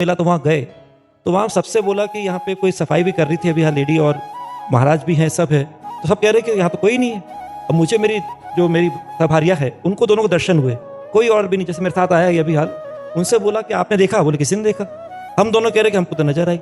मिला तो वहाँ गए, तो वहाँ सबसे बोला कि यहाँ पे कोई सफाई भी कर रही थी अभी यहाँ लेडी, और महाराज भी हैं, सब है। तो सब कह रहे कि यहाँ पे कोई नहीं है। अब मुझे मेरी प्रभारिया है, उनको दोनों को दर्शन हुए, कोई और भी नहीं, जैसे मेरे साथ आया ये अभी हाल, उनसे बोला कि आपने देखा? बोले किसी ने देखा। हम दोनों कह रहे कि हमको तो नजर आई।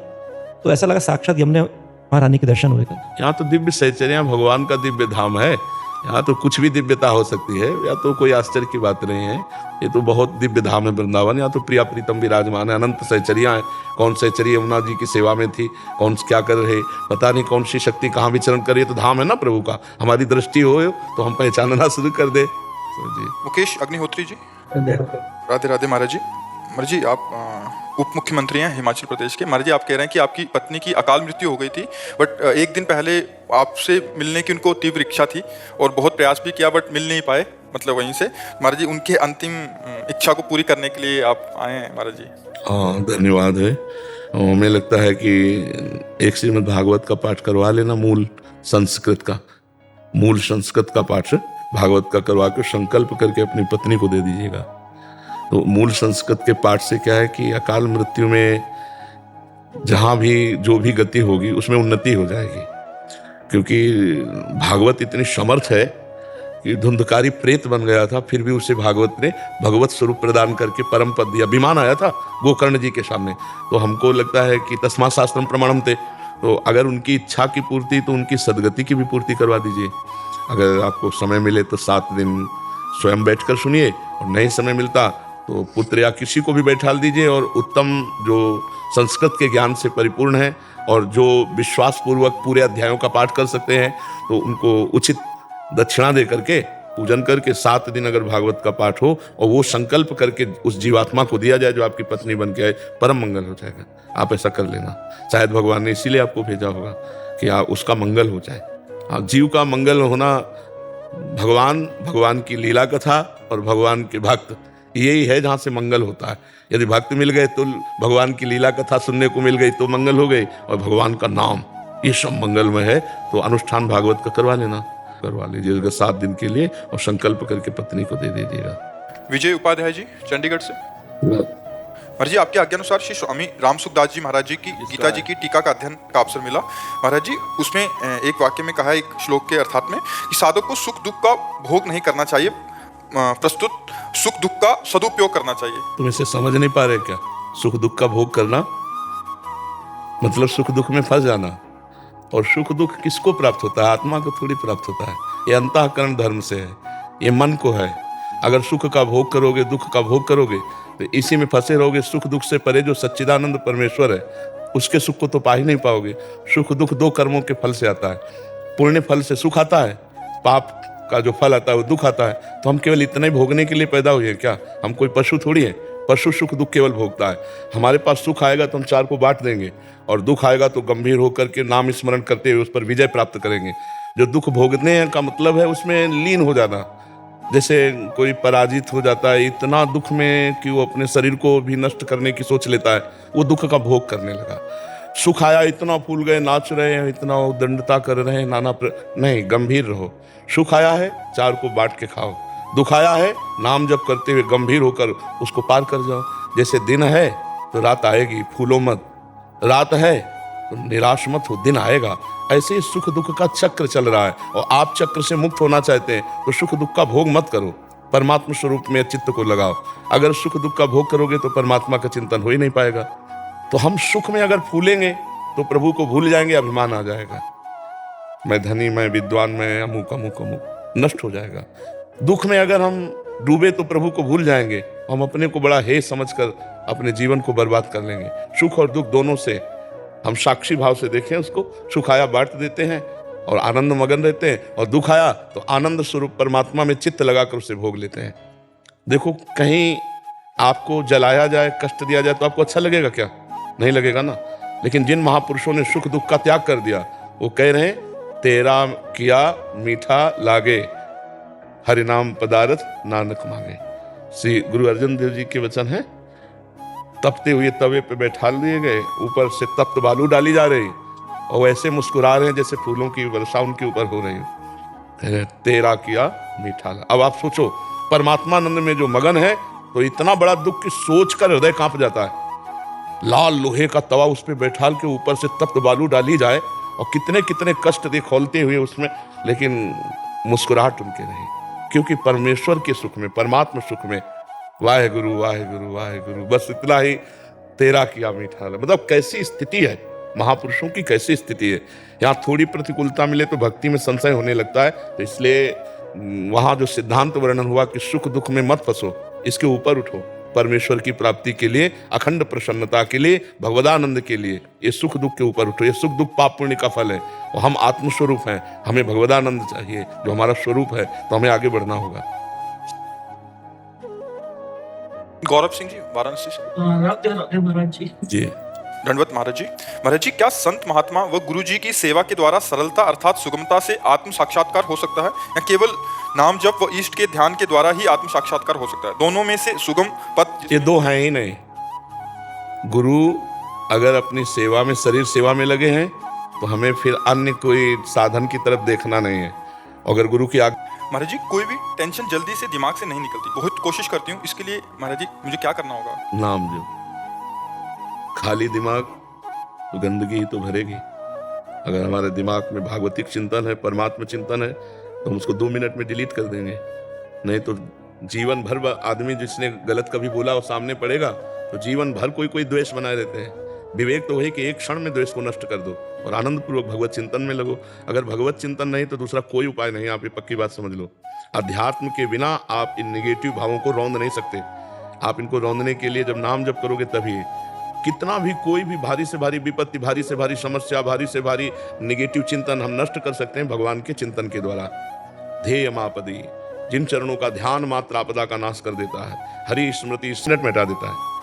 तो ऐसा लगा साक्षात हमने महारानी के दर्शन हुए। यहाँ तो दिव्य सहचर्या भगवान का दिव्य धाम है, यहाँ तो कुछ भी दिव्यता हो सकती है, या तो कोई आश्चर्य की बात नहीं है। ये तो बहुत दिव्य धाम है वृंदावन। यहाँ तो प्रिया प्रीतम विराजमान है, अनंत सहचरियाँ हैं। कौन सहचरी यमुना जी की सेवा में थी, कौन क्या कर रहे, पता नहीं कौन सी शक्ति कहाँ विचरण कर रही है। तो धाम है ना प्रभु का, हमारी दृष्टि हो तो हम पहचानना शुरू कर दे। जी मुकेश अग्निहोत्री जी, राधे राधे। महाराज जी आप उप मुख्यमंत्री हैं हिमाचल प्रदेश के। महाराज जी आप कह रहे हैं कि आपकी पत्नी की अकाल मृत्यु हो गई थी, बट एक दिन पहले आपसे मिलने की उनको तीव्र इच्छा थी और बहुत प्रयास भी किया, बट मिल नहीं पाए, मतलब वहीं से। महाराज जी उनके अंतिम इच्छा को पूरी करने के लिए आप आए हैं महाराज जी। हाँ, धन्यवाद है। हमें लगता है कि एक श्रीमद् भागवत का पाठ करवा लेना, मूल संस्कृत का पाठ भागवत का करवा के संकल्प करके अपनी पत्नी को दे दीजिएगा। तो मूल संस्कृत के पाठ से क्या है कि अकाल मृत्यु में जहाँ भी जो भी गति होगी उसमें उन्नति हो जाएगी, क्योंकि भागवत इतनी समर्थ है कि धुंधकारी प्रेत बन गया था, फिर भी उसे भागवत ने भगवत स्वरूप प्रदान करके परम पद दिया। विमान आया था गोकर्ण जी के सामने, तो हमको लगता है कि तस्मात् शास्त्रम प्रमाणम थे। तो अगर उनकी इच्छा की पूर्ति, तो उनकी सदगति की भी पूर्ति करवा दीजिए। अगर आपको समय मिले तो 7 दिन स्वयं बैठकर सुनिए, और नहीं समय मिलता तो पुत्र या किसी को भी बैठा दीजिए। और उत्तम जो संस्कृत के ज्ञान से परिपूर्ण है और जो विश्वास पूर्वक पूरे अध्यायों का पाठ कर सकते हैं, तो उनको उचित दक्षिणा दे करके पूजन करके 7 दिन अगर भागवत का पाठ हो और वो संकल्प करके उस जीवात्मा को दिया जाए जो आपकी पत्नी बन के आए, परम मंगल हो जाएगा। आप ऐसा कर लेना। शायद भगवान ने इसीलिए आपको भेजा होगा कि उसका मंगल हो जाए। जीव का मंगल होना, भगवान की लीला कथा और भगवान के भक्त, यही है जहाँ से मंगल होता है। यदि भक्त मिल गए तो भगवान की लीला कथा सुनने को मिल गई तो मंगल हो गई, और भगवान का नाम, ये सब मंगलमय है। तो अनुष्ठान भागवत का करवा लीजिएगा 7 दिन के लिए, और संकल्प करके पत्नी को दे दीजिएगा। विजय उपाध्याय जी चंडीगढ़ से। महाराज जी आपके आज्ञानुसार श्री स्वामी राम सुखदास जी महाराज जी की गीता जी की टीका का अध्ययन का अवसर मिला। महाराज जी उसमें एक वाक्य में कहा है, एक श्लोक के अर्थात में, कि साधक को सुख दुख का भोग नहीं करना चाहिए, प्रस्तुत सुख दुख का सदुपयोग करना चाहिए। तुम इसे समझ नहीं पा रहे क्या? सुख दुख का भोग करना मतलब सुख दुख में फंस जाना। और सुख दुख किसको प्राप्त होता है? आत्मा को थोड़ी प्राप्त होता है। ये अंतःकरण धर्म से है, ये मन को है। अगर सुख का भोग करोगे, दुख का भोग करोगे, तो इसी में फंसे रहोगे। सुख दुख से परे जो सच्चिदानंद परमेश्वर है, उसके सुख को तो पा ही नहीं पाओगे। सुख दुख 2 कर्मों के फल से आता है। पुण्य फल से सुख आता है, पाप का जो फल आता है वो दुख आता है। तो हम केवल इतना ही भोगने के लिए पैदा हुए क्या? हम कोई पशु थोड़ी है। पशु सुख दुख केवल भोगता है। हमारे पास सुख आएगा तो हम 4 को बांट देंगे, और दुख आएगा तो गंभीर होकर के नाम स्मरण करते हुए उस पर विजय प्राप्त करेंगे। जो दुख भोगने का मतलब है उसमें लीन हो जाना। जैसे कोई पराजित हो जाता है इतना दुख में कि वो अपने शरीर को भी नष्ट करने की सोच लेता है, वो दुख का भोग करने लगा। सुख आया, इतना फूल गए, नाच रहे हैं, इतना उद्दंडता कर रहे हैं, नहीं, गंभीर रहो। सुख आया है, 4 को बांट के खाओ। दुख आया है, नाम जप करते हुए गंभीर होकर उसको पार कर जाओ। जैसे दिन है तो रात आएगी, फूलो मत। रात है तो निराश मत हो, दिन आएगा। ऐसे ही सुख दुख का चक्र चल रहा है, और आप चक्र से मुक्त होना चाहते हैं तो सुख दुख का भोग मत करो, परमात्मा स्वरूप में चित्त को लगाओ। अगर सुख दुख का भोग करोगे तो परमात्मा का चिंतन हो ही नहीं पाएगा। तो हम सुख में अगर फूलेंगे तो प्रभु को भूल जाएंगे, अभिमान आ जाएगा, मैं धनी, मैं विद्वान, मैं अमुक अमुक अमुक, नष्ट हो जाएगा। दुख में अगर हम डूबे तो प्रभु को भूल जाएंगे, हम अपने को बड़ा हे समझकर अपने जीवन को बर्बाद कर लेंगे। सुख और दुख दोनों से हम साक्षी भाव से देखें उसको। सुख आया बांट देते हैं और आनंद मगन रहते हैं, और दुख आया तो आनंद स्वरूप परमात्मा में चित्त लगाकर उसे भोग लेते हैं। देखो, कहीं आपको जलाया जाए, कष्ट दिया जाए तो आपको अच्छा लगेगा क्या? नहीं लगेगा ना। लेकिन जिन महापुरुषों ने सुख दुख का त्याग कर दिया, वो कह रहे हैं, तेरा किया मीठा लागे, हरि नाम पदारथ नानक मांगे। श्री गुरु अर्जुन देव जी के वचन है। तपते हुए तवे पे बैठा लिए गए, ऊपर से तप्त बालू डाली जा रही, और ऐसे मुस्कुरा रहे हैं जैसे फूलों की वर्षा उनके ऊपर हो रही है। तेरा किया मीठा। अब आप सोचो, परमात्मानंद में जो मगन है, तो इतना बड़ा दुख की सोच कर हृदय कांप जाता है। लाल लोहे का तवा उस पर बैठाल के ऊपर से तप्त बालू डाली जाए और कितने कितने कष्ट दे खोलते हुए उसमें, लेकिन मुस्कुराहट उनके नहीं, क्योंकि परमेश्वर के सुख में, परमात्मा सुख में वाहे गुरु वाहे गुरु वाहे गुरु, बस इतना ही तेरा किया मीठा। मतलब कैसी स्थिति है महापुरुषों की, कैसी स्थिति है। यहाँ थोड़ी प्रतिकूलता मिले तो भक्ति में संशय होने लगता है। तो इसलिए वहां जो सिद्धांत वर्णन हुआ कि सुख दुख में मत फंसो, इसके ऊपर उठो, परमेश्वर की प्राप्ति के लिए, अखंड प्रसन्नता के लिए, भगवदानंद के लिए, ये सुख दुख के ऊपर उठो। ये सुख दुख पाप पुण्य का फल है और हम आत्मस्वरूप हैं, हमें भगवदानंद चाहिए जो हमारा स्वरूप है, तो हमें आगे बढ़ना होगा। गौरव सिंह जी, वाराणसी से। महाराज जी जी दंडवत महाराज जी। महाराज जी, क्या संत महात्मा व गुरु जी की सेवा के द्वारा सरलता अर्थात सुगमता से आत्म साक्षात्कार हो सकता है, या केवल नाम जप व इष्ट के ध्यान के द्वारा ही आत्म साक्षात्कार हो सकता है? दोनों में से सुगम पथ, ये दो हैं ही नहीं। गुरु अगर अपनी सेवा में, शरीर सेवा में लगे हैं, तो हमें फिर अन्य कोई साधन की तरफ देखना नहीं है। अगर गुरु की महाराज जी, कोई भी टेंशन जल्दी से दिमाग से नहीं निकलती, बहुत कोशिश करती हूँ, इसके लिए महाराज जी मुझे क्या करना होगा? नाम जो खाली दिमाग तो गंदगी ही तो भरेगी। अगर हमारे दिमाग में भागवतिक चिंतन है, परमात्मा चिंतन है, तो हम उसको 2 मिनट में डिलीट कर देंगे। नहीं तो जीवन भर आदमी जिसने गलत कभी बोला और सामने पड़ेगा, तो जीवन भर कोई कोई द्वेष बनाए रहते हैं। विवेक तो वही कि एक क्षण में द्वेष को नष्ट कर दो और आनंद पूर्वक भगवत चिंतन में लगो। अगर भगवत चिंतन नहीं तो दूसरा कोई उपाय नहीं, आप ये पक्की बात समझ लो। अध्यात्म के बिना आप इन नेगेटिव भावों को रौंद नहीं सकते। आप इनको रौंदने के लिए जब नाम जप करोगे तभी, कितना भी कोई भी भारी से भारी विपत्ति, भारी से भारी समस्या, भारी से भारी नेगेटिव चिंतन हम नष्ट कर सकते हैं भगवान के चिंतन के द्वारा। ध्येय मापदी, जिन चरणों का ध्यान मात्र आपदा का नाश कर देता है, हरि स्मृति मिनट में हटा देता है।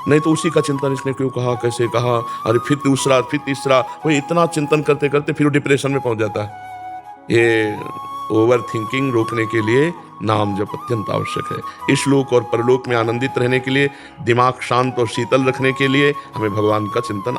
नहीं तो उसी का चिंतन, इसने क्यों कहा, कैसे कहा, अरे फिर दूसरा, फिर तीसरा, वो इतना चिंतन करते करते फिर वो डिप्रेशन में पहुंच जाता है। ये ओवर थिंकिंग रोकने के लिए नाम जप अत्यंत आवश्यक है। इस लोक और परलोक में आनंदित रहने के लिए, दिमाग शांत और शीतल रखने के लिए हमें भगवान का चिंतन,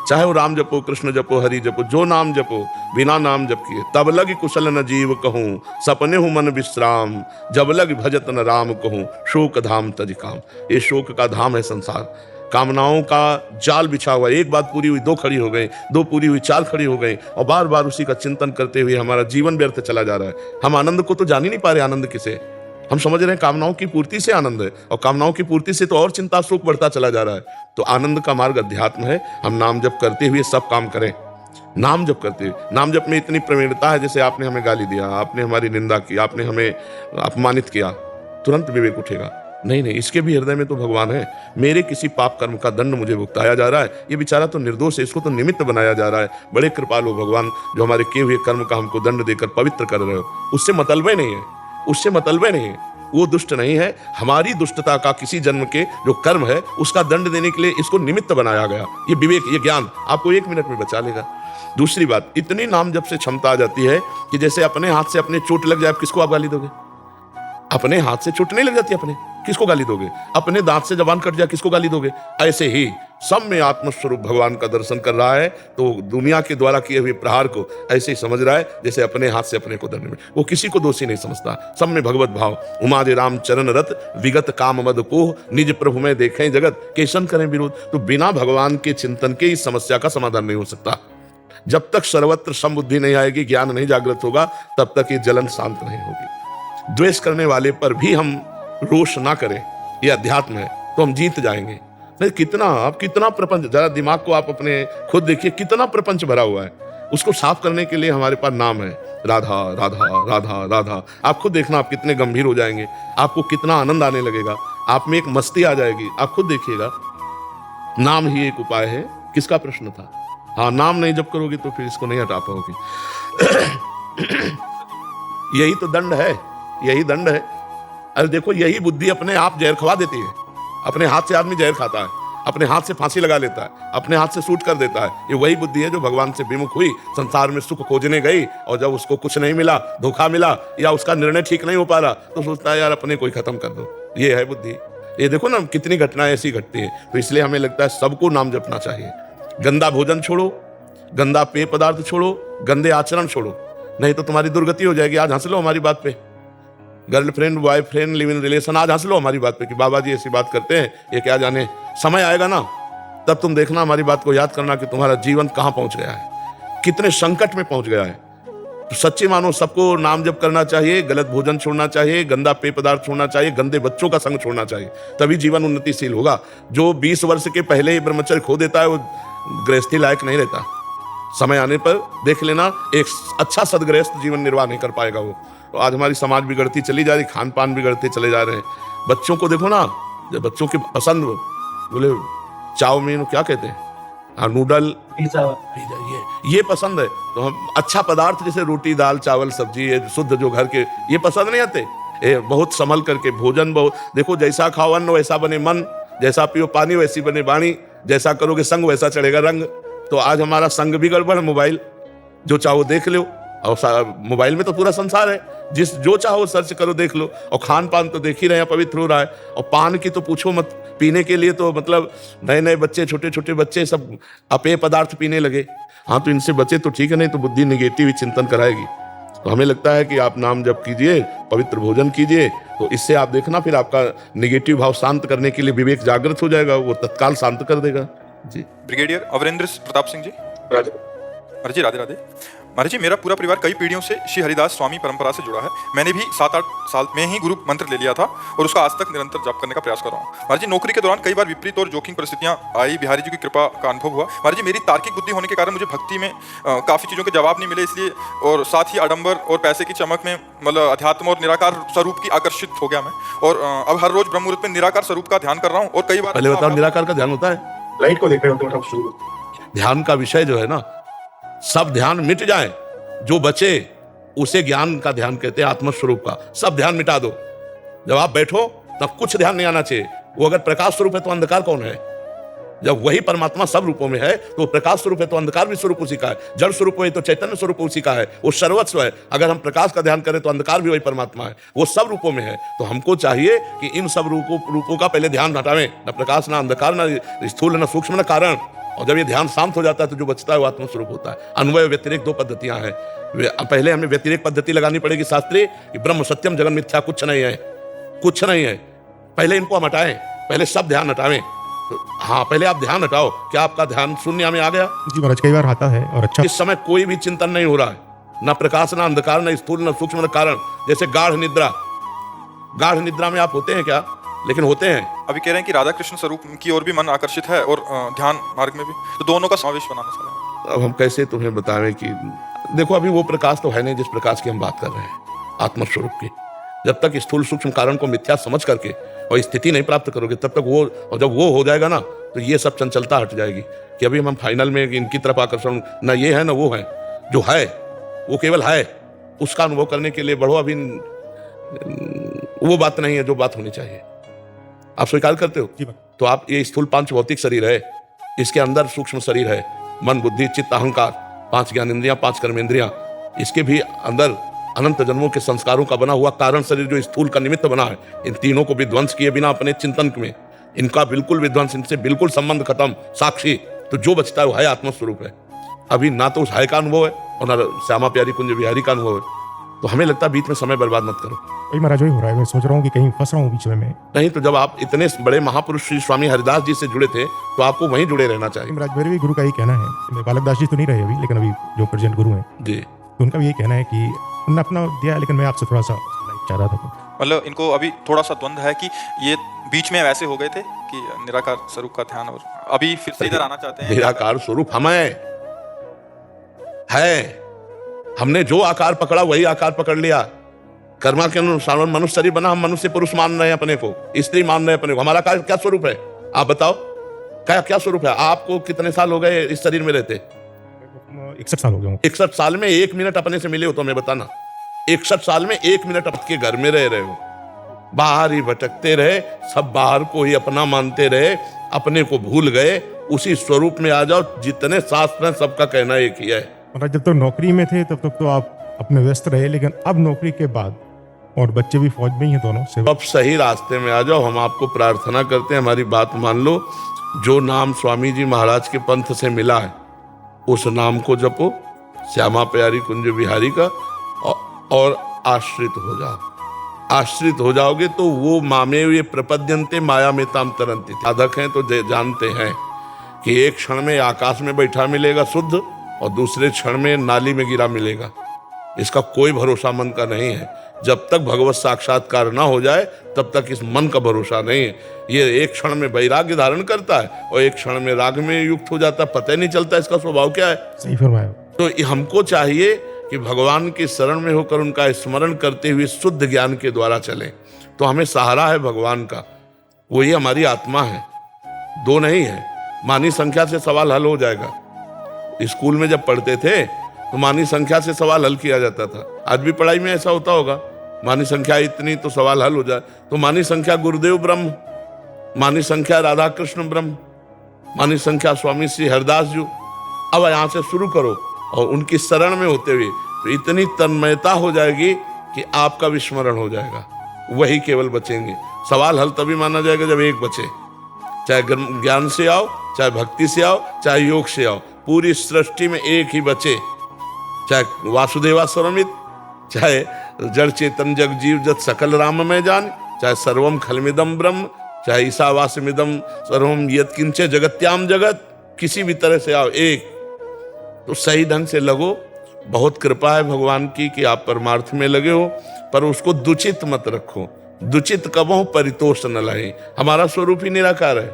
चाहे वो राम जपो, कृष्ण जपो, हरि जपो, जो नाम जपो, बिना नाम जप किए तब लग कुशल न जीव कहूँ, सपने हूँ मन विश्राम, जब लग भजत न राम कहूँ, शोक धाम तज काम। ये शोक का धाम है संसार, कामनाओं का जाल बिछा हुआ। एक बात पूरी हुई 2 खड़ी हो गई, 2 पूरी हुई 4 खड़ी हो गई, और बार बार उसी का चिंतन करते हुए हमारा जीवन व्यर्थ चला जा रहा है। हम आनंद को तो जान ही नहीं पा रहे। आनंद किसे हम समझ रहे हैं? कामनाओं की पूर्ति से आनंद है, और कामनाओं की पूर्ति से तो और चिंता शोक बढ़ता चला जा रहा है। तो आनंद का मार्ग अध्यात्म है। हम नाम जप करते हुए सब काम करें। नाम जप करते हुए, नाम जप में इतनी प्रवीणता है, जैसे आपने हमें गाली दिया, आपने हमारी निंदा की, आपने हमें अपमानित किया, तुरंत विवेक उठेगा। नहीं, इसके भी हृदय में तो भगवान है। मेरे किसी पाप कर्म का दंड मुझे भुगताया जा रहा है, ये बेचारा तो निर्दोष है, इसको तो निमित्त बनाया जा रहा है। बड़े कृपालु भगवान, जो हमारे किए हुए कर्म का हमको दंड देकर पवित्र कर रहे हो। उससे मतलबे नहीं है, उससे मतलबे नहीं है। वो दुष्ट नहीं है। हमारी दुष्टता का किसी जन्म के जो कर्म है, उसका दंड देने के लिए इसको निमित्त बनाया गया। ये विवेक, ये ज्ञान आपको 1 मिनट में बचा लेगा। दूसरी बात, इतनी नाम जप से क्षमता आ जाती है कि जैसे अपने हाथ से अपने चोट लग जाए, किसको आप गाली दोगे? अपने हाथ से चोट नहीं लग जाती, अपने किसको गाली दोगे? अपने दांत से जबान कट जाए, किसको गाली दोगे? ऐसे ही सब में आत्मस्वरूप भगवान का दर्शन कर रहा है, तो दुनिया के द्वारा किए हुए प्रहार को ऐसे ही समझ रहा है जैसे अपने हाथ से अपने को दंड में। वो किसी को दोषी नहीं समझता, सब में भगवत भाव। उमादे राम चरण रत, विगत काम मद कोह, निज प्रभु में देखें जगत, केशन करें विरोध। तो बिना भगवान के चिंतन के इस समस्या का समाधान नहीं हो सकता। जब तक सर्वत्र समबुद्धि नहीं आएगी, ज्ञान नहीं जागृत होगा, तब तक ये जलन शांत नहीं होगी। द्वेष करने वाले पर भी हम रोष ना करें, ये अध्यात्म है, तो हम जीत जाएंगे। नहीं, कितना प्रपंच, जरा दिमाग को आप अपने खुद देखिए, कितना प्रपंच भरा हुआ है। उसको साफ करने के लिए हमारे पास नाम है, राधा राधा राधा राधा। आप खुद देखना, आप कितने गंभीर हो जाएंगे, आपको कितना आनंद आने लगेगा, आप में एक मस्ती आ जाएगी। आप खुद देखिएगा, नाम ही एक उपाय है। किसका प्रश्न था? हाँ, नाम नहीं जप करोगे तो फिर इसको नहीं हटा पाओगे। यही तो दंड है, यही दंड है। अरे देखो, यही बुद्धि अपने आप जहर खवा देती है। अपने हाथ से आदमी जहर खाता है, अपने हाथ से फांसी लगा लेता है, अपने हाथ से शूट कर देता है। ये वही बुद्धि है जो भगवान से विमुख हुई, संसार में सुख खोजने गई, और जब उसको कुछ नहीं मिला, धोखा मिला, या उसका निर्णय ठीक नहीं हो पा रहा, तो सोचता है यार अपने को ही खत्म कर दो। ये है बुद्धि। ये देखो ना, कितनी घटनाएं ऐसी घटती हैं। तो इसलिए हमें लगता है सबको नाम जपना चाहिए। गंदा भोजन छोड़ो, गंदा पेय पदार्थ छोड़ो, गंदे आचरण छोड़ो, नहीं तो तुम्हारी दुर्गति हो जाएगी। आज हंस लो हमारी बात पे, girlfriend boyfriend live in relation, आज हंस लो हमारी बात पे कि बाबा जी ऐसी बात करते हैं, ये क्या जाने। समय आएगा ना, तब तुम देखना, हमारी बात को याद करना कि तुम्हारा जीवन कहाँ पहुंच गया है, कितने संकट में पहुंच गया है। तो सच्ची मानो सबको नाम जप करना चाहिए, गलत भोजन छोड़ना चाहिए, गंदा पेय पदार्थ छोड़ना चाहिए, गंदे बच्चों का संग छोड़ना चाहिए, तभी जीवन उन्नतिशील होगा। जो 20 वर्ष के पहले ही ब्रह्मचर्य खो देता है वो गृहस्थी लायक नहीं रहता। समय आने पर देख लेना, एक अच्छा सदगृहस्थ जीवन निर्वाह नहीं कर पाएगा वो। तो आज हमारी समाज बिगड़ती चली जा रही, खान पान बिगड़ते चले जा रहे हैं। बच्चों को देखो ना, जब बच्चों की पसंद बोले चाउमीन, क्या कहते हैं, हाँ, नूडल, पिज्जा, ये पसंद है। तो हम अच्छा पदार्थ जैसे रोटी दाल चावल सब्जी, ये शुद्ध जो घर के, ये पसंद नहीं आते। ये बहुत संभल करके भोजन, बहुत देखो, जैसा खाओ अन्न वैसा बने मन, जैसा पियो पानी वैसी बने वाणी, जैसा करोगे संग वैसा चढ़ेगा रंग। तो आज हमारा संग भी गड़बड़ है, मोबाइल, जो चाहो देख लो, और मोबाइल में तो पूरा संसार है, जो चाहो सर्च करो देख लो। और खान पान तो देख ही रहे हैं, पवित्र हो रहा है। और पान की तो पूछो मत, पीने के लिए तो मतलब नए नए बच्चे, छोटे छोटे बच्चे सब अपेय पदार्थ पीने लगे। हाँ, तो इनसे बचे तो ठीक है, नहीं तो बुद्धि निगेटिव ही चिंतन कराएगी। तो हमें लगता है कि आप नाम जप कीजिए, पवित्र भोजन कीजिए, तो इससे आप देखना फिर आपका निगेटिव भाव शांत करने के लिए विवेक जागृत हो जाएगा, वो तत्काल शांत कर देगा। जी। ब्रिगेडियर अवरेंद्र प्रताप सिंह जी। महाराज जी राधे राधे। महाराज जी, मेरा पूरा परिवार कई पीढ़ियों से श्री हरिदास स्वामी परंपरा से जुड़ा है। मैंने भी 7-8 साल में ही गुरु मंत्र ले लिया था और उसका आज तक निरंतर जाप करने का प्रयास कर रहा हूँ। महाराज जी, नौकरी के दौरान कई बार विपरीत और जोखिम परिस्थितियां आई, बिहारी जी की कृपा का अनुभव हुआ। महाराज जी, मेरी तार्किक बुद्धि होने के कारण मुझे भक्ति में काफ़ी चीज़ों के जवाब नहीं मिले, इसलिए, और साथ ही आडंबर और पैसे की चमक में मतलब अध्यात्म और निराकार स्वरूप की आकर्षित हो गया मैं। और अब हर रोज ब्रह्म मुहूर्त में निराकार स्वरूप का ध्यान कर रहा हूँ। और कई बार, पहले बताओ, निराकार का ध्यान होता है? लाइट को देख रहे हो तो शुरू। ध्यान का विषय जो है ना, सब ध्यान मिट जाए, जो बचे उसे ज्ञान का ध्यान कहते हैं, आत्मस्वरूप का। सब ध्यान मिटा दो, जब आप बैठो तब कुछ ध्यान नहीं आना चाहिए। वो अगर प्रकाश स्वरूप है तो अंधकार कौन है? जब वही परमात्मा सब रूपों में है तो प्रकाश स्वरूप है, तो अंधकार भी स्वरूप उसी का है। जड़ स्वरूप है तो चैतन्य स्वरूप उसी का है, वो सर्वस्व है। अगर हम प्रकाश का ध्यान करें तो अंधकार भी वही परमात्मा है, वो सब रूपों में है। तो हमको चाहिए कि इन सब रूपों का पहले ध्यान हटावें, न प्रकाश, न अंधकार, न स्थूल, न सूक्ष्म, न कारण। और जब ये ध्यान शांत हो जाता है तो जो बचता है वो आत्मस्वरूप होता है। अन्वय व्यतिरेक 2 पद्धतियां हैं। पहले हमें व्यतिरेक पद्धति लगानी पड़ेगी शास्त्रीय, कि ब्रह्म सत्यम जगन मिथ्या, कुछ नहीं है, कुछ नहीं है। पहले इनको हम हटाएं, पहले सब ध्यान हटावें। तो हाँ, पहले आप ध्यान हटाओ। क्या आपका ध्यान शून्य में आ गया? जी महाराज, कई बार आता है और अच्छा। इस समय कोई भी चिंतन नहीं हो रहा है, ना प्रकाश, ना अंधकार, ना स्थूल, ना सूक्ष्म, न कारण। जैसे गाढ़ निद्रा, गाढ़ निद्रा में आप होते हैं क्या? लेकिन होते हैं। अभी कह रहे हैं कि राधा कृष्ण स्वरूप की ओर भी मन आकर्षित है और ध्यान मार्ग में भी, तो दोनों का समावेश बनाना चाहिए। अब हम कैसे तुम्हें बतावें कि देखो, अभी वो प्रकाश तो है नहीं जिस प्रकाश की हम बात कर रहे हैं, आत्मस्वरूप की। जब तक स्थूल सूक्ष्म कारण को मिथ्या समझ करके और स्थिति नहीं प्राप्त करोगे तब तक वो, और जब वो हो जाएगा ना तो ये सब चंचलता हट जाएगी। कि अभी हम फाइनल में इनकी तरफ आकर्षण, ना ये है ना वो है, जो है वो केवल है, उसका अनुभव करने के लिए बढ़ो। अभी वो बात नहीं है जो बात होनी चाहिए। आप स्वीकार करते हो? तो आप, ये स्थूल 5 भौतिक शरीर है, इसके अंदर सूक्ष्म शरीर है, मन बुद्धि चित्त अहंकार, 5 ज्ञानेंद्रियां, 5 कर्मेंद्रियां, इसके भी अंदर अनंत जन्मों के संस्कारों का बना हुआ कारण शरीर जो स्थूल का निमित्त बना है। इन तीनों को विध्वंस किए बिना अपने चिंतन में, इनका बिल्कुल विध्वंस, इनसे बिल्कुल संबंध खत्म, साक्षी, तो जो बचता है वो है आत्मस्वरूप है। अभी ना तो उस है का अनुभव है और ना श्यामा प्यारी कुंज बिहारी का अनुभव है। तो हमें लगता है बीच में समय बर्बाद मत करो। वही महाराज वही हो रहा है, मैं सोच रहा हूँ कि कहीं फंस रहा हूँ बीच में मैं। नहीं तो जब आप इतने बड़े महापुरुष श्री स्वामी हरिदास जी से जुड़े थे तो आपको वहीं जुड़े रहना चाहिए। महाराज, मेरे भी गुरु का यही कहना है, बालक दास जी तो नहीं रहे अभी, लेकिन अभी जो प्रेजेंट गुरु हैं जी, तो उनका भी यही कहना है कि उन्होंने अपना दिया, लेकिन मैं आपसे थोड़ा सा चाह रहा था। मतलब इनको अभी थोड़ा सा द्वंद्व है कि ये बीच में वैसे हो गए थे कि निराकार स्वरूप का ध्यान, और अभी फिर से इधर आना चाहते हैं। निराकार स्वरूप हमें है, हमने जो आकार पकड़ा वही आकार पकड़ लिया। कर्मा के अनुसार मनुष्य शरीर बना, हम मनुष्य पुरुष मान रहे हैं अपने को, स्त्री मान रहे हैं अपने को। हमारा क्या स्वरूप है आप बताओ? क्या स्वरूप है? आपको कितने साल हो गए इस शरीर में रहते? 61 साल हो गए। 61 साल में 1 मिनट अपने से मिले हो तो हमें बताना। 61 साल में 1 मिनट आपके घर में रह रहे हो, बाहर ही भटकते रहे, सब बाहर को ही अपना मानते रहे, अपने को भूल गए। उसी स्वरूप में आ जाओ। जितने शास्त्र हैं सबका कहना एक ही है। जब तक नौकरी में थे तब तक तो आप अपने व्यस्त रहे, लेकिन अब नौकरी के बाद, और बच्चे भी फौज में ही हैं दोनों से, अब सही रास्ते में आ जाओ। हम आपको प्रार्थना करते हैं, हमारी बात मान लो। जो नाम स्वामी जी महाराज के पंथ से मिला है उस नाम को जपो, श्यामा प्यारी कुंज बिहारी का, और आश्रित हो जाओ। आश्रित हो जाओगे तो वो मामे ये प्रपद्यंते माया में ताम तरंती। साधक हैं तो जानते हैं कि एक क्षण में आकाश में बैठा मिलेगा शुद्ध और दूसरे क्षण में नाली में गिरा मिलेगा। इसका कोई भरोसा मन का नहीं है। जब तक भगवत साक्षात्कार ना हो जाए तब तक इस मन का भरोसा नहीं है। ये एक क्षण में वैराग्य धारण करता है और एक क्षण में राग में युक्त हो जाता है, पता ही नहीं चलता इसका स्वभाव क्या है। सही फरमाया। तो हमको चाहिए कि भगवान की शरण में होकर उनका स्मरण करते हुए शुद्ध ज्ञान के द्वारा चलें। तो हमें सहारा है भगवान का, वही हमारी आत्मा है, दो नहीं है। मानी संख्या से सवाल हल हो जाएगा। स्कूल में जब पढ़ते थे तो मानी संख्या से सवाल हल किया जाता था। आज भी पढ़ाई में ऐसा होता होगा, मानी संख्या इतनी तो सवाल हल हो जाए। तो मानी संख्या गुरुदेव ब्रह्म, मानी संख्या राधा कृष्ण ब्रह्म, मानी संख्या स्वामी श्री हरदास जी। अब यहाँ से शुरू करो और उनकी शरण में होते हुए तो इतनी तन्मयता हो जाएगी कि आपका विस्मरण हो जाएगा, वही केवल बचेंगे। सवाल हल तभी माना जाएगा जब एक बचे, चाहे ज्ञान से आओ, चाहे भक्ति से आओ, चाहे योग से आओ, पूरी सृष्टि में एक ही बचे। चाहे वासुदेवा स्वरमित, चाहे जड़ चेतन जग जीव जत सकल राम में जान, चाहे सर्वम खलमिदम ब्रह्म, चाहे ईशावास्यमिदम सर्वम यत् किंचे जगत्याम जगत, किसी भी तरह से आओ एक। तो सही ढंग से लगो। बहुत कृपा है भगवान की कि आप परमार्थ में लगे हो, पर उसको दुचित मत रखो। दुचित कबहु परितोष न लाए। हमारा स्वरूप ही निराकार है।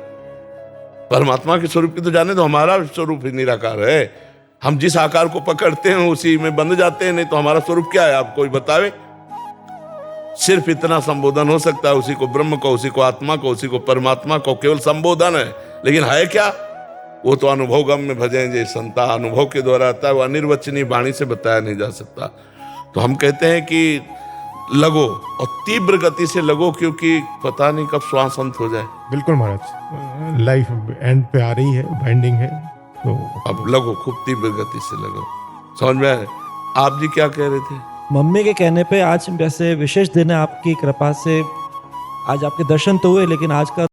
परमात्मा के स्वरूप की तो जाने तो हमारा स्वरूप ही निराकार है। हम जिस आकार को पकड़ते हैं उसी में बंध जाते हैं, नहीं तो हमारा स्वरूप क्या है आप कोई बतावे। सिर्फ इतना संबोधन हो सकता है, उसी को ब्रह्म को, उसी को आत्मा को, उसी को परमात्मा को, केवल संबोधन है। लेकिन है क्या, वो तो अनुभव गम में भजें जे संता, अनुभव के द्वारा आता है, वो अनिर्वचनीय वाणी से बताया नहीं जा सकता। तो हम कहते हैं कि लगो और तीव्र गति से लगो, क्योंकि पता नहीं कब श्वास अंत हो जाए। बिल्कुल महाराज, लाइफ एंड पे आ रही है, बाइंडिंग है, तो अब लगो, खूब तीव्र गति से लगो। समझ में आए? आप जी क्या कह रहे थे? मम्मी के कहने पे आज वैसे विशेष दिन है, आपकी कृपा से आज आपके दर्शन तो हुए, लेकिन आज का